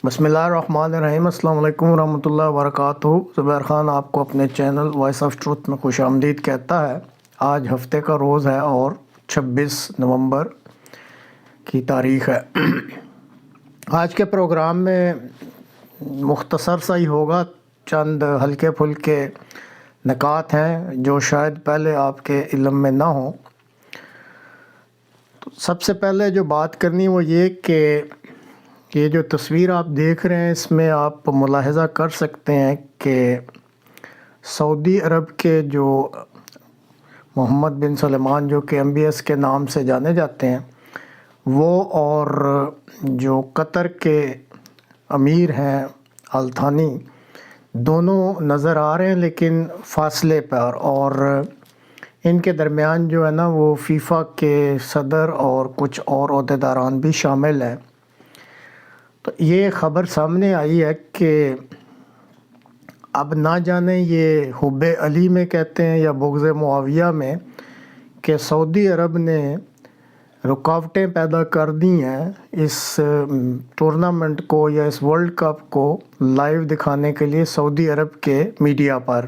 بسم اللہ الرحمن الرحیم۔ السلام علیکم ورحمۃ اللہ وبرکاتہ۔ زبیر خان آپ کو اپنے چینل وائس آف ٹروتھ میں خوش آمدید کہتا ہے۔ آج ہفتے کا روز ہے اور 26 نومبر کی تاریخ ہے۔ آج کے پروگرام میں مختصر سا ہی ہوگا، چند ہلکے پھلکے نکات ہیں جو شاید پہلے آپ کے علم میں نہ ہوں۔ تو سب سے پہلے جو بات کرنی وہ یہ کہ یہ جو تصویر آپ دیکھ رہے ہیں اس میں آپ ملاحظہ کر سکتے ہیں کہ سعودی عرب کے جو محمد بن سلمان جو کہ MBS کے نام سے جانے جاتے ہیں وہ، اور جو قطر کے امیر ہیں الثانی، دونوں نظر آ رہے ہیں لیکن فاصلے پر، اور ان کے درمیان جو ہے نا وہ فیفا کے صدر اور کچھ اور عہدیداران بھی شامل ہیں۔ تو یہ خبر سامنے آئی ہے کہ اب نہ جانے یہ حب علی میں کہتے ہیں یا بغض معاویہ میں، کہ سعودی عرب نے رکاوٹیں پیدا کر دی ہیں اس ٹورنامنٹ کو یا اس ورلڈ کپ کو لائیو دکھانے کے لیے سعودی عرب کے میڈیا پر،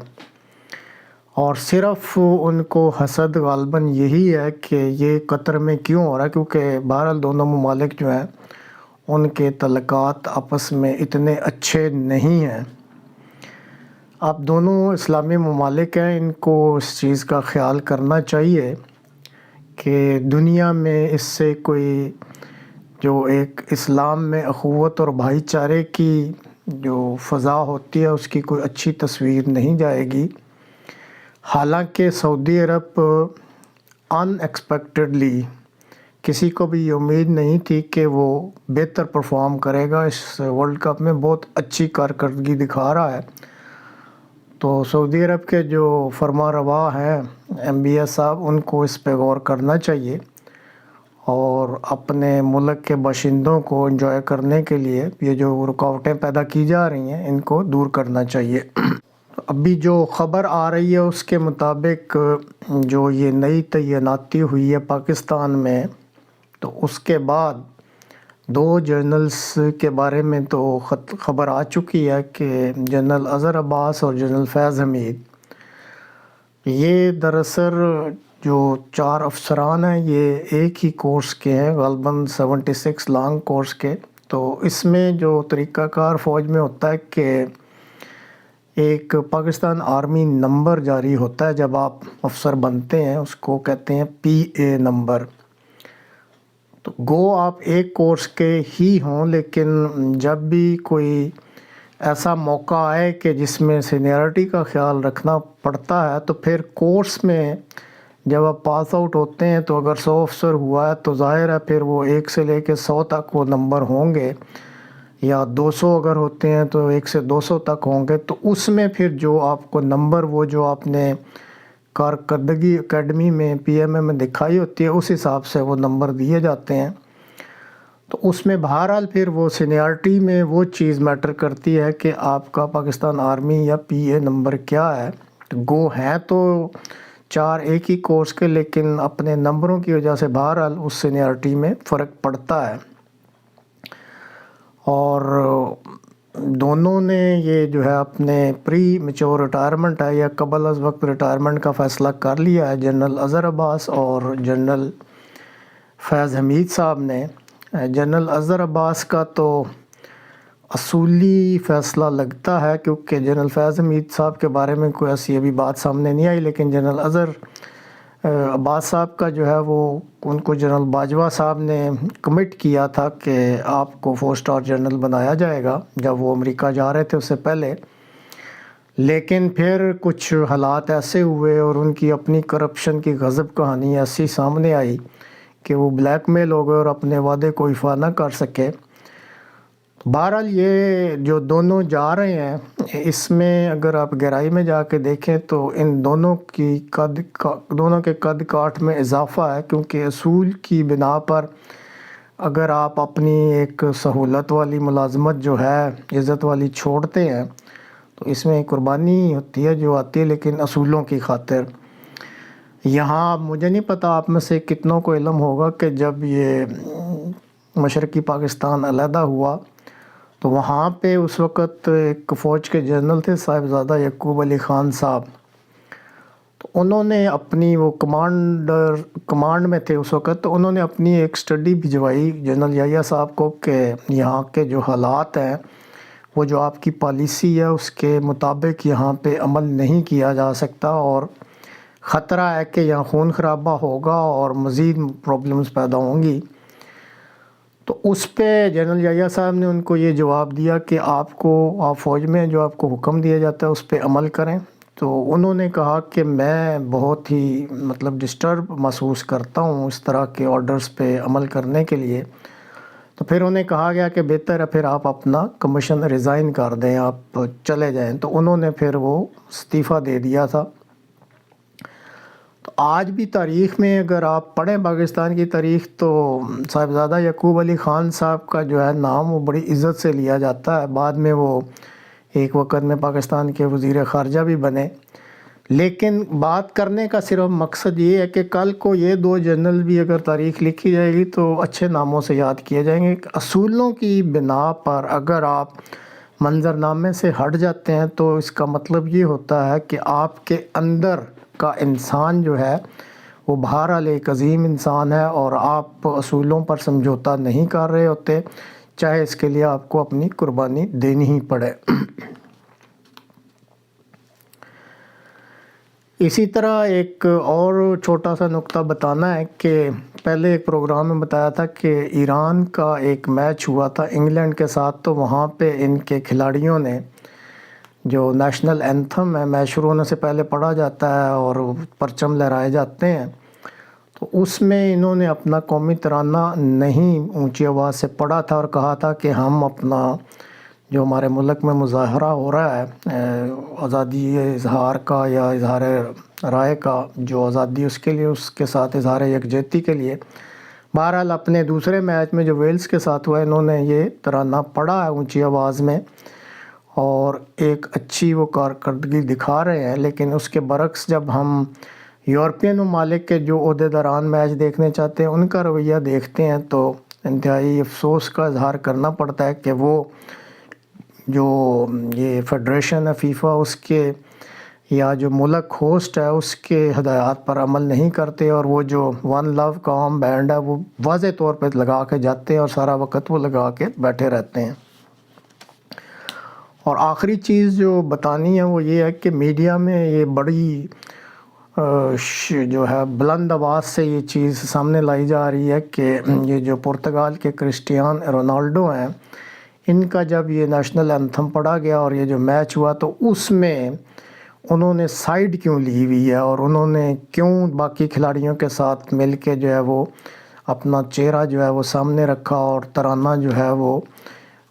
اور صرف ان کو حسد غالباً یہی ہے کہ یہ قطر میں کیوں ہو رہا ہے، کیونکہ بہرحال دونوں ممالک جو ہیں ان کے تعلقات آپس میں اتنے اچھے نہیں ہیں۔ اب دونوں اسلامی ممالک ہیں، ان کو اس چیز کا خیال کرنا چاہیے کہ دنیا میں اس سے کوئی جو ایک اسلام میں اخوت اور بھائی چارے کی جو فضا ہوتی ہے اس کی کوئی اچھی تصویر نہیں جائے گی۔ حالانکہ سعودی عرب ان ایکسپیکٹڈلی کسی کو بھی یہ امید نہیں تھی کہ وہ بہتر پرفارم کرے گا، اس ورلڈ کپ میں بہت اچھی کارکردگی دکھا رہا ہے۔ تو سعودی عرب کے جو فرما روا ہیں MBS صاحب، ان کو اس پہ غور کرنا چاہیے اور اپنے ملک کے باشندوں کو انجوائے کرنے کے لیے یہ جو رکاوٹیں پیدا کی جا رہی ہیں ان کو دور کرنا چاہیے۔ ابھی جو خبر آ رہی ہے اس کے مطابق جو یہ نئی تعیناتی ہوئی ہے پاکستان میں، تو اس کے بعد 2 جنرلز کے بارے میں تو خبر آ چکی ہے کہ جنرل اظہر عباس اور جنرل فیض حمید، یہ دراصل جو 4 افسران ہیں یہ ایک ہی کورس کے ہیں، غالباً 76 لانگ کورس کے۔ تو اس میں جو طریقہ کار فوج میں ہوتا ہے کہ ایک پاکستان آرمی نمبر جاری ہوتا ہے جب آپ افسر بنتے ہیں، اس کو کہتے ہیں PA نمبر۔ تو گو آپ ایک کورس کے ہی ہوں، لیکن جب بھی کوئی ایسا موقع آئے کہ جس میں سینیئرٹی کا خیال رکھنا پڑتا ہے تو پھر کورس میں جب آپ پاس آؤٹ ہوتے ہیں تو اگر 100 افسر ہوا ہے تو ظاہر ہے پھر وہ 1 سے لے کے 100 تک وہ نمبر ہوں گے، یا 200 اگر ہوتے ہیں تو 1 سے 200 تک ہوں گے۔ تو اس میں پھر جو آپ کو نمبر وہ جو آپ نے کارکردگی اکیڈمی میں PMA میں دکھائی ہوتی ہے اس حساب سے وہ نمبر دیے جاتے ہیں۔ تو اس میں بہرحال پھر وہ سینیارٹی میں وہ چیز میٹر کرتی ہے کہ آپ کا پاکستان آرمی یا PA نمبر کیا ہے۔ تو گو ہیں تو 4 ایک ہی کورس کے، لیکن اپنے نمبروں کی وجہ سے بہرحال اس سینیارٹی میں فرق پڑتا ہے، اور دونوں نے یہ جو ہے اپنے پری میچور ریٹائرمنٹ ہے یا قبل از وقت ریٹائرمنٹ کا فیصلہ کر لیا ہے، جنرل اظہر عباس اور جنرل فیض حمید صاحب نے۔ جنرل اظہر عباس کا تو اصولی فیصلہ لگتا ہے، کیونکہ جنرل فیض حمید صاحب کے بارے میں کوئی ایسی ابھی بات سامنے نہیں آئی، لیکن جنرل اظہر عباس صاحب کا جو ہے وہ ان کو جنرل باجوہ صاحب نے کمٹ کیا تھا کہ آپ کو 4 اسٹار جنرل بنایا جائے گا جب وہ امریکہ جا رہے تھے اس سے پہلے، لیکن پھر کچھ حالات ایسے ہوئے اور ان کی اپنی کرپشن کی غضب کہانی ایسی سامنے آئی کہ وہ بلیک میل ہو گئے اور اپنے وعدے کو ایفا نہ کر سکے۔ بہرحال یہ جو دونوں جا رہے ہیں اس میں اگر آپ گہرائی میں جا کے دیکھیں تو ان دونوں کے قد کاٹ میں اضافہ ہے، کیونکہ اصول کی بنا پر اگر آپ اپنی ایک سہولت والی ملازمت جو ہے عزت والی چھوڑتے ہیں تو اس میں قربانی ہوتی ہے جو آتی ہے، لیکن اصولوں کی خاطر۔ یہاں مجھے نہیں پتہ آپ میں سے کتنوں کو علم ہوگا کہ جب یہ مشرقی پاکستان علیحدہ ہوا تو وہاں پہ اس وقت ایک فوج کے جنرل تھے صاحبزادہ یعقوب علی خان صاحب، تو انہوں نے اپنی وہ کمانڈ میں تھے اس وقت، تو انہوں نے اپنی ایک اسٹڈی بھجوائی جنرل یحییٰ صاحب کو کہ یہاں کے جو حالات ہیں وہ جو آپ کی پالیسی ہے اس کے مطابق یہاں پہ عمل نہیں کیا جا سکتا، اور خطرہ ہے کہ یہاں خون خرابہ ہوگا اور مزید پرابلمز پیدا ہوں گی۔ تو اس پہ جنرل یحییٰ صاحب نے ان کو یہ جواب دیا کہ آپ فوج میں جو آپ کو حکم دیا جاتا ہے اس پہ عمل کریں۔ تو انہوں نے کہا کہ میں بہت ہی ڈسٹرب محسوس کرتا ہوں اس طرح کے آرڈرز پہ عمل کرنے کے لیے۔ تو پھر انہیں کہا گیا کہ بہتر ہے پھر آپ اپنا کمیشن ریزائن کر دیں، آپ چلے جائیں۔ تو انہوں نے پھر وہ استعفیٰ دے دیا تھا۔ تو آج بھی تاریخ میں اگر آپ پڑھیں پاکستان کی تاریخ تو صاحبزادہ یعقوب علی خان صاحب کا جو ہے نام وہ بڑی عزت سے لیا جاتا ہے۔ بعد میں وہ ایک وقت میں پاکستان کے وزیر خارجہ بھی بنے، لیکن بات کرنے کا صرف مقصد یہ ہے کہ کل کو یہ دو جنرل بھی اگر تاریخ لکھی جائے گی تو اچھے ناموں سے یاد کیے جائیں گے۔ اصولوں کی بنا پر اگر آپ منظرنامے سے ہٹ جاتے ہیں تو اس کا مطلب یہ ہوتا ہے کہ آپ کے اندر کا انسان جو ہے وہ بہرحال ایک عظیم انسان ہے، اور آپ اصولوں پر سمجھوتا نہیں کر رہے ہوتے، چاہے اس کے لیے آپ کو اپنی قربانی دینی ہی پڑے۔ اسی طرح ایک اور چھوٹا سا نقطہ بتانا ہے کہ پہلے ایک پروگرام میں بتایا تھا کہ ایران کا ایک میچ ہوا تھا انگلینڈ کے ساتھ، تو وہاں پہ ان کے کھلاڑیوں نے جو نیشنل اینتھم ہے میچ شروع ہونے سے پہلے پڑھا جاتا ہے اور پرچم لہرائے جاتے ہیں، تو اس میں انہوں نے اپنا قومی ترانہ نہیں اونچی آواز سے پڑھا تھا اور کہا تھا کہ ہم اپنا جو ہمارے ملک میں مظاہرہ ہو رہا ہے آزادی اظہار کا یا اظہار رائے کا جو آزادی اس کے لیے، اس کے ساتھ اظہار یکجہتی کے لیے، بہرحال اپنے دوسرے میچ میں جو ویلز کے ساتھ ہوا انہوں نے یہ ترانہ پڑھا ہے اونچی آواز میں اور ایک اچھی وہ کارکردگی دکھا رہے ہیں۔ لیکن اس کے برعکس جب ہم یورپین ممالک کے جو عہدیداران میچ دیکھنے چاہتے ہیں ان کا رویہ دیکھتے ہیں تو انتہائی افسوس کا اظہار کرنا پڑتا ہے کہ وہ جو یہ فیڈریشن ہے فیفا اس کے یا جو ملک ہوسٹ ہے اس کے ہدایات پر عمل نہیں کرتے، اور وہ جو ون لو کا عام بینڈ ہے وہ واضح طور پہ لگا کے جاتے ہیں اور سارا وقت وہ لگا کے بیٹھے رہتے ہیں۔ اور آخری چیز جو بتانی ہے وہ یہ ہے کہ میڈیا میں یہ بڑی جو ہے بلند آواز سے یہ چیز سامنے لائی جا رہی ہے کہ یہ جو پرتگال کے کرسٹیان رونالڈو ہیں ان کا جب یہ نیشنل اینتھم پڑھا گیا اور یہ جو میچ ہوا تو اس میں انہوں نے سائیڈ کیوں لی ہوئی ہے اور انہوں نے کیوں باقی کھلاڑیوں کے ساتھ مل کے جو ہے وہ اپنا چہرہ جو ہے وہ سامنے رکھا اور ترانہ جو ہے وہ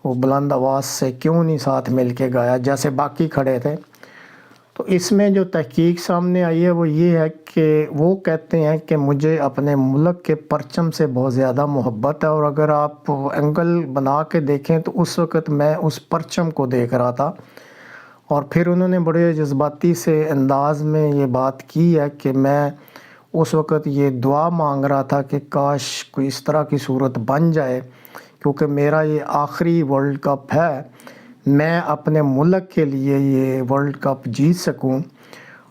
بلند آواز سے کیوں نہیں ساتھ مل کے گایا جیسے باقی کھڑے تھے۔ تو اس میں جو تحقیق سامنے آئی ہے وہ یہ ہے کہ وہ کہتے ہیں کہ مجھے اپنے ملک کے پرچم سے بہت زیادہ محبت ہے، اور اگر آپ اینگل بنا کے دیکھیں تو اس وقت میں اس پرچم کو دیکھ رہا تھا، اور پھر انہوں نے بڑے جذباتی سے انداز میں یہ بات کی ہے کہ میں اس وقت یہ دعا مانگ رہا تھا کہ کاش کوئی اس طرح کی صورت بن جائے، کیونکہ میرا یہ آخری ورلڈ کپ ہے، میں اپنے ملک کے لیے یہ ورلڈ کپ جیت سکوں۔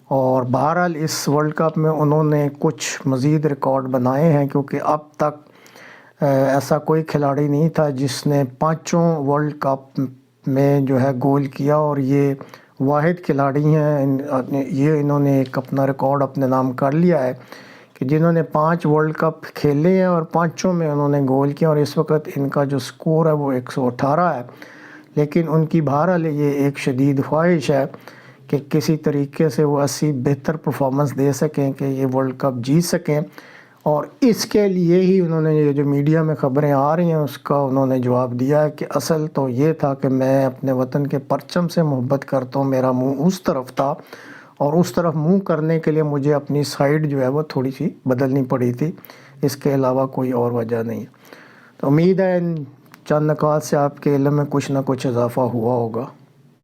اور بہرحال اس ورلڈ کپ میں انہوں نے کچھ مزید ریکارڈ بنائے ہیں، کیونکہ اب تک ایسا کوئی کھلاڑی نہیں تھا جس نے 5 ورلڈ کپ میں جو ہے گول کیا، اور یہ واحد کھلاڑی ہیں۔ یہ انہوں نے ایک اپنا ریکارڈ اپنے نام کر لیا ہے کہ جنہوں نے 5 ورلڈ کپ کھیلے ہیں اور 5 میں انہوں نے گول کیا، اور اس وقت ان کا جو سکور ہے وہ 118 ہے۔ لیکن ان کی بہرحال یہ ایک شدید خواہش ہے کہ کسی طریقے سے وہ ایسی بہتر پرفارمنس دے سکیں کہ یہ ورلڈ کپ جیت سکیں، اور اس کے لیے ہی انہوں نے یہ جو میڈیا میں خبریں آ رہی ہیں اس کا انہوں نے جواب دیا ہے کہ اصل تو یہ تھا کہ میں اپنے وطن کے پرچم سے محبت کرتا ہوں، میرا منہ اس طرف تھا، اور اس طرف منہ کرنے کے لیے مجھے اپنی سائیڈ جو ہے وہ تھوڑی سی بدلنی پڑی تھی، اس کے علاوہ کوئی اور وجہ نہیں۔ تو امید ہے ان چند نکات سے آپ کے علم میں کچھ نہ کچھ اضافہ ہوا ہوگا۔